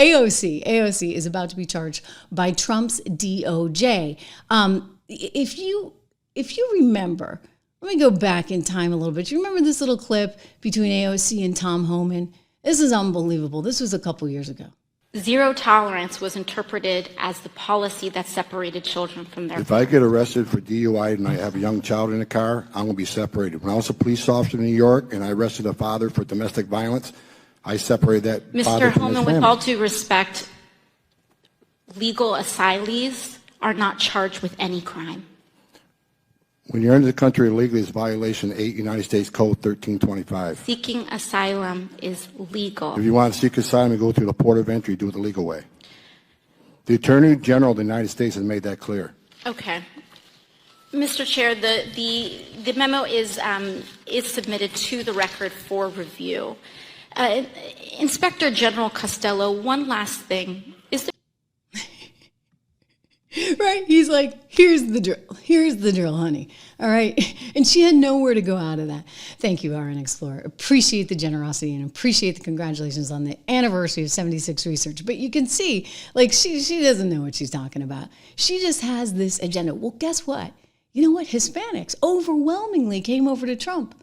AOC is about to be charged by Trump's DOJ. If you remember, let me go back in time a little bit. You remember this little clip between AOC and Tom Homan? This is unbelievable. This was a couple years ago. Zero tolerance was interpreted as the policy that separated children from their If I get arrested for DUI and I have a young child in the car, I'm going to be separated. When I was a police officer in New York and I arrested a father for domestic violence, I separated that father Mr. from his Homan, family. with all due respect, legal asylees are not charged with any crime. When you're in the country illegally, it's violation 8 United States Code 1325. Seeking asylum is legal. If you want to seek asylum and go through the port of entry, do it the legal way. The Attorney General of the United States has made that clear. Okay. Mr. Chair, the memo is submitted to the record for review. Inspector General Costello, one last thing. Is there Right? He's like, here's the drill. Here's the drill, honey. All right. And she had nowhere to go out of that. Thank you, RN Explorer. Appreciate the generosity and appreciate the congratulations on the anniversary of 76 Research. But you can see, like, she doesn't know what she's talking about. She just has this agenda. Well, guess what? You know what? Hispanics overwhelmingly came over to Trump.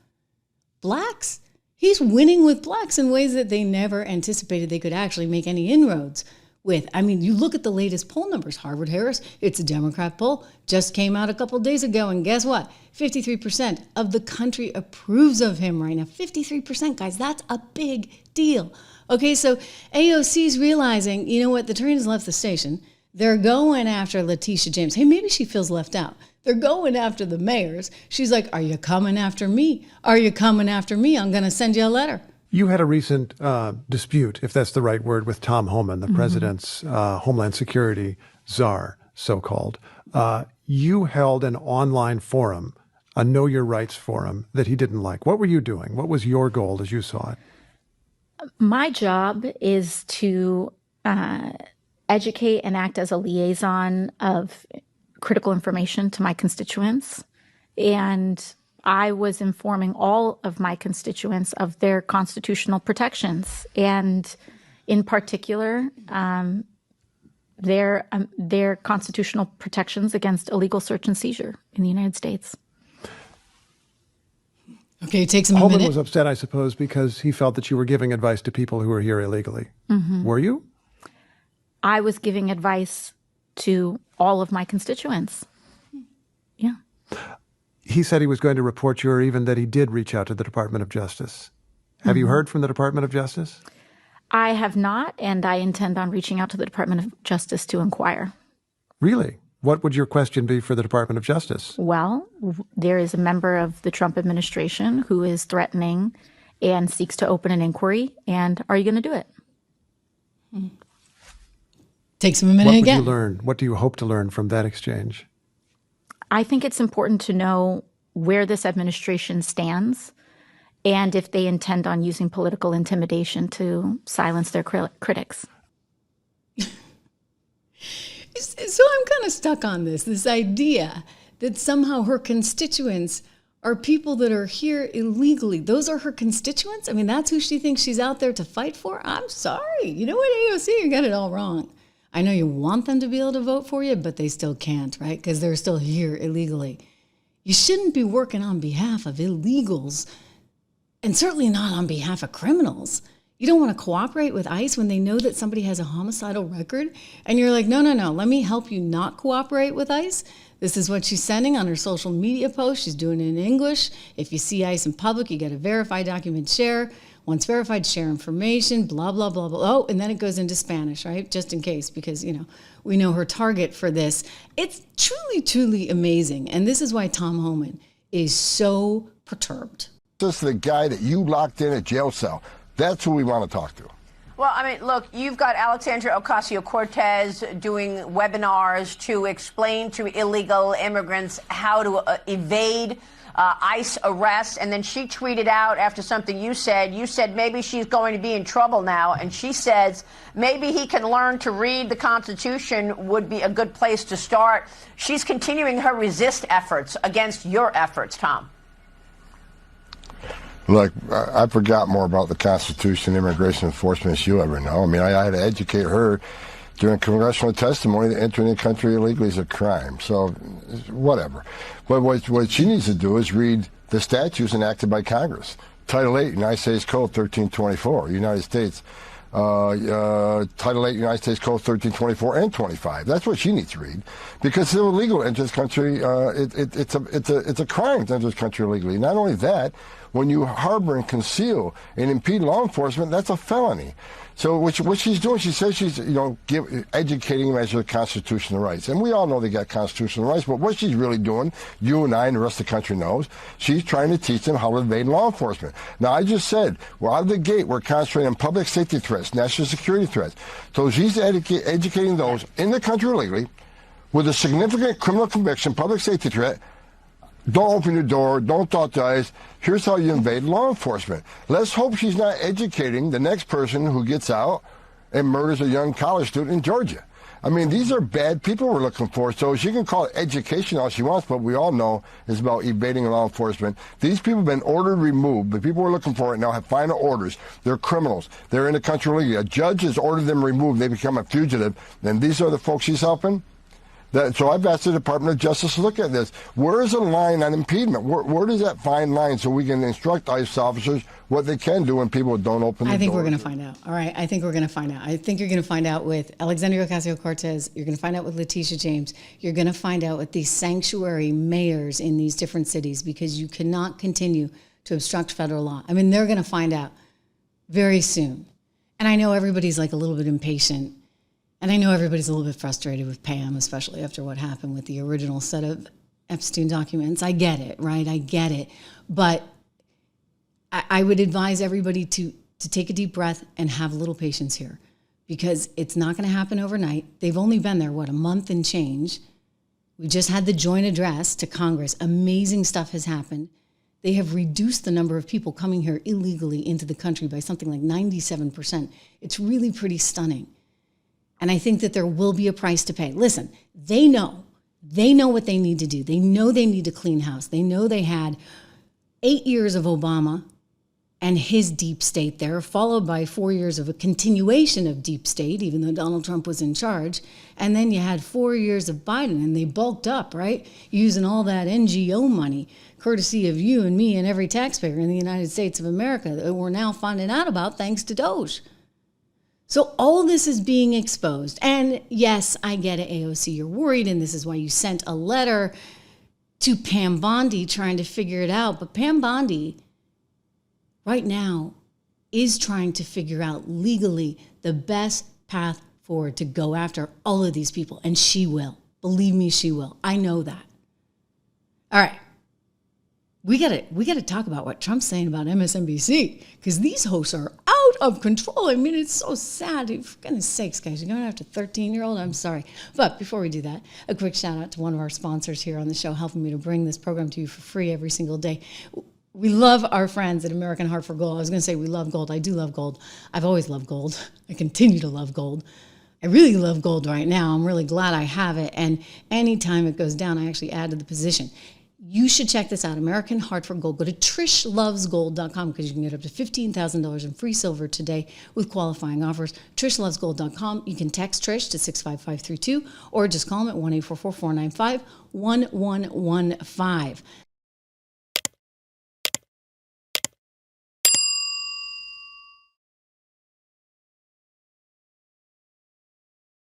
Blacks. He's winning with blacks in ways that they never anticipated they could actually make any inroads with. I mean, you look at the latest poll numbers. Harvard-Harris, it's a Democrat poll, just came out a couple days ago, and guess what? 53% of the country approves of him right now. 53%, guys, that's a big deal. Okay, so AOC's realizing, you know what, the train has left the station. They're going after Letitia James. Hey, maybe she feels left out. They're going after the mayors. She's like, are you coming after me? Are you coming after me? I'm going to send you a letter. You had a recent dispute, if that's the right word, with Tom Homan, the president's Homeland Security czar, so-called. You held an online forum, a Know Your Rights forum, that he didn't like. What were you doing? What was your goal as you saw it? My job is to educate and act as a liaison of critical information to my constituents. And I was informing all of my constituents of their constitutional protections, and in particular, their constitutional protections against illegal search and seizure in the United States. Okay, it takes him a Homan minute. was upset, I suppose, because he felt that you were giving advice to people who were here illegally. Were you? I was giving advice to all of my constituents. Yeah. He said he was going to report you, or even that he did reach out to the Department of Justice. Have you heard from the Department of Justice? I have not, and I intend on reaching out to the Department of Justice to inquire. Really? What would your question be for the Department of Justice? Well, there is a member of the Trump administration who is threatening and seeks to open an inquiry, and are you going to do it? Takes him a minute What again. would you learn? What do you hope to learn from that exchange? I think it's important to know where this administration stands and if they intend on using political intimidation to silence their critics. So I'm kind of stuck on this idea that somehow her constituents are people that are here illegally. Those are her constituents? I mean, that's who she thinks she's out there to fight for? I'm sorry. You know what, AOC? You got it all wrong. I know you want them to be able to vote for you, but they still can't, right? Because they're still here illegally. You shouldn't be working on behalf of illegals, and certainly not on behalf of criminals. You don't want to cooperate with ICE when they know that somebody has a homicidal record, and you're like, no, let me help you not cooperate with ICE. This is what she's sending on her social media post. She's doing it in English. If you see ICE in public, you get a verify document share. Once verified, share information, blah, blah, blah, blah. Oh, and then it goes into Spanish, right? Just in case, because, you know, we know her target for this. It's truly, truly amazing. And this is why Tom Homan is so perturbed. This is the guy that you locked in a jail cell. That's who we want to talk to. Well, I mean, look, you've got Alexandria Ocasio-Cortez doing webinars to explain to illegal immigrants how to evade ICE arrest. And then she tweeted out after something you said maybe she's going to be in trouble now. And she says maybe he can learn to read the Constitution would be a good place to start. She's continuing her resist efforts against your efforts, Tom. Look, I forgot more about the Constitution and immigration enforcement as you ever know. I mean, I had to educate her during congressional testimony that entering the country illegally is a crime. So, whatever. But what she needs to do is read the statutes enacted by Congress. Title 8, United States Code 1324, United States. Title 8, United States Code 1324 and 25. That's what she needs to read, because it's illegal to enter this country. It's a crime to enter this country illegally. Not only that, when you harbor and conceal and impede law enforcement, that's a felony. So what she's doing, she says she's educating them as to the constitutional rights, and we all know they got constitutional rights. But what she's really doing, you and I and the rest of the country knows, she's trying to teach them how to evade law enforcement. Now, I just said, well, out of the gate, we're concentrating on public safety threats, national security threats. So she's educating those in the country illegally with a significant criminal conviction, public safety threat. Don't open your door. Don't talk to us. Here's how you invade law enforcement. Let's hope she's not educating the next person who gets out and murders a young college student in Georgia. I mean, these are bad people we're looking for. So she can call it education all she wants, but we all know it's about evading law enforcement. These people have been ordered removed. The people we're looking for right now have final orders. They're criminals. They're in the country illegally. A judge has ordered them removed. They become a fugitive. And these are the folks she's helping? So I've asked the Department of Justice to look at this. Where is the line on impediment? Where does that fine line so we can instruct ICE officers what they can do when people don't open the door? I think we're going to find out. All right. I think we're going to find out. I think you're going to find out with Alexandria Ocasio-Cortez. You're going to find out with Letitia James. You're going to find out with these sanctuary mayors in these different cities, because you cannot continue to obstruct federal law. I mean, they're going to find out very soon. And I know everybody's like a little bit impatient. And I know everybody's a little bit frustrated with Pam, especially after what happened with the original set of Epstein documents. I get it, right? I get it. But I would advise everybody to take a deep breath and have a little patience here, because it's not going to happen overnight. They've only been there, a month and change. We just had the joint address to Congress. Amazing stuff has happened. They have reduced the number of people coming here illegally into the country by something like 97%. It's really pretty stunning. And I think that there will be a price to pay. Listen, they know what they need to do. They know they need to clean house. They know they had 8 years of Obama and his deep state there, followed by 4 years of a continuation of deep state, even though Donald Trump was in charge. And then you had 4 years of Biden, and they bulked up, right? Using all that NGO money, courtesy of you and me and every taxpayer in the United States of America that we're now finding out about thanks to Doge. So all this is being exposed. And yes, I get it, AOC, you're worried, and this is why you sent a letter to Pam Bondi trying to figure it out. But Pam Bondi, right now, is trying to figure out legally the best path forward to go after all of these people. And she will. Believe me, she will. I know that. All right. We gotta talk about what Trump's saying about MSNBC, because these hosts are out of control. I mean, it's so sad. For goodness sakes, guys, you're going after a 13-year-old. I'm sorry. But before we do that, a quick shout out to one of our sponsors here on the show, helping me to bring this program to you for free every single day. We love our friends at American Heart for Gold. I was going to say we love gold. I do love gold. I've always loved gold. I continue to love gold. I really love gold right now. I'm really glad I have it. And anytime it goes down, I actually add to the position. You should check this out, American Heart for Gold. Go to trishlovesgold.com, because you can get up to $15,000 in free silver today with qualifying offers. trishlovesgold.com. You can text Trish to 65532 or just call them at 1-844-495-1115.